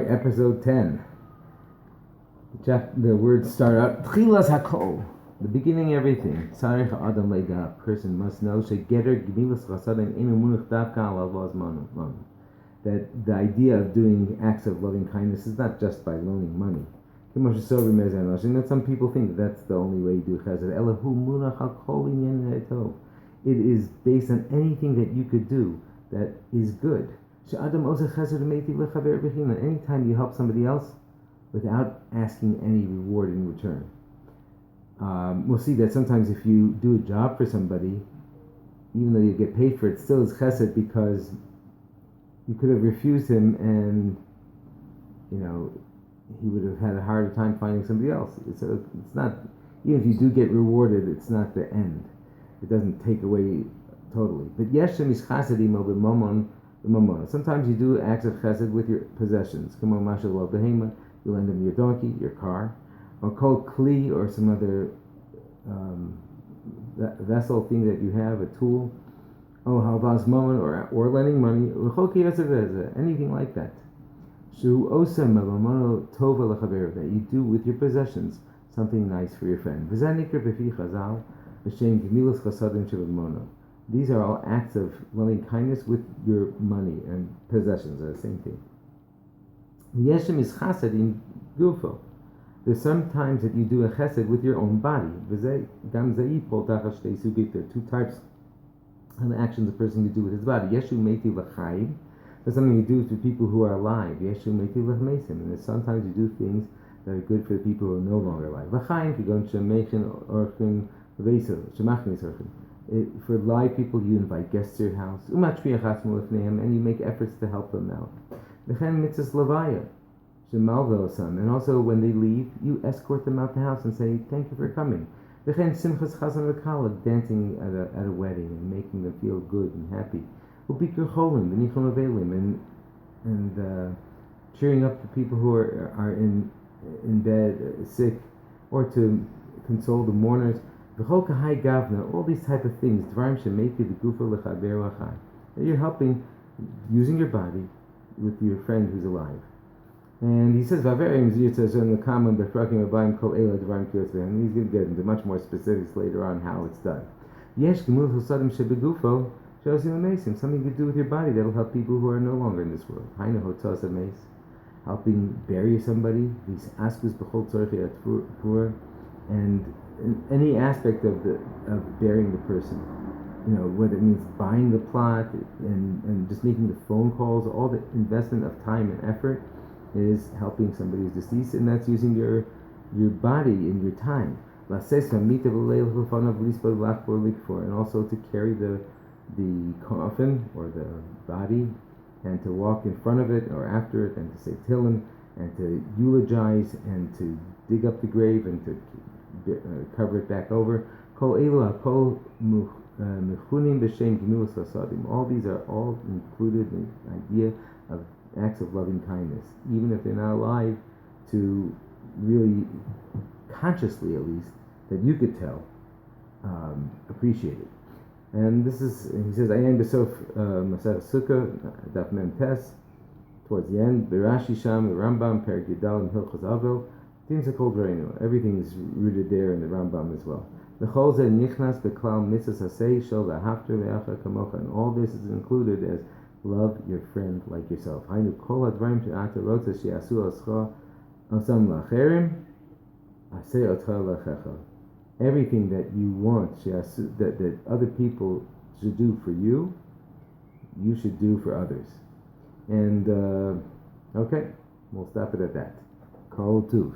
episode 10. The words start out, Tchilas HaKol, the beginning of everything. Tzarech Adam Lega, a person must know, Shegeter Gemilas Chasadim Einu Munich Davka Al Avos Manu. That the idea of doing acts of loving kindness is not just by loaning money. That some people think that's the only way you do chesed. It is based on anything that you could do that is good. Anytime you help somebody else without asking any reward in return. We'll see that sometimes if you do a job for somebody, even though you get paid for it, still is chesed because you could have refused him and, he would have had a harder time finding somebody else. It's not, even if you do get rewarded, it's not the end. It doesn't take away totally. But yeshem is chasedim o b'mamon. Sometimes you do acts of chesed with your possessions. Come on, mashal lo behema. You lend them your donkey, your car, or kol kli, or some other vessel thing that you have, a tool. Oh, halvas mamon, or lending money. Anything like that. That you do with your possessions something nice for your friend. These are all acts of loving kindness with your money and possessions, are the same thing. Yeshem is chesed in gufo. There's sometimes that you do a chesed with your own body. There are two types of actions a person can do with his body. Yeshu meiti l'chaim. There's something you do for people who are alive. Yeshu meiti l'chmeisim. And sometimes you do things that are good for the people who are no longer alive. L'chaim kigon shemechin orchim v'eisel shemachnis orchim. For live people, you invite guests to your house. And you make efforts to help them out. And also when they leave, you escort them out the house and say, thank you for coming. Dancing at a wedding and making them feel good and happy. And cheering up the people who are in bed, sick, or to console the mourners. All these type of things that you're helping using your body with your friend who's alive. And he says, and he's going to get into much more specifics later on how it's done. Something you do with your body that will help people who are no longer in this world. Helping bury somebody, and in any aspect of burying the person, whether it means buying the plot and just making the phone calls, all the investment of time and effort is helping somebody who's deceased, and that's using your body and your time. And also to carry the coffin or the body, and to walk in front of it or after it, and to say Tehillim, and to eulogize, and to dig up the grave, and to cover it back over. All these are all included in the idea of acts of loving kindness, even if they're not alive, to really consciously, at least, that you could tell, appreciate it. And this is, he says, Ayin Besof Masach Sukkah, Daf Mem Tes, towards the end, Berashi Sham, the Rambam, Perek Yudal, and Hilchos Avil. Things are called Reinu. Everything is rooted there in the Rambam as well. And all this is included as love your friend like yourself. Everything that you want that other people should do for you, you should do for others. And okay, we'll stop it at that. Kol Tuv.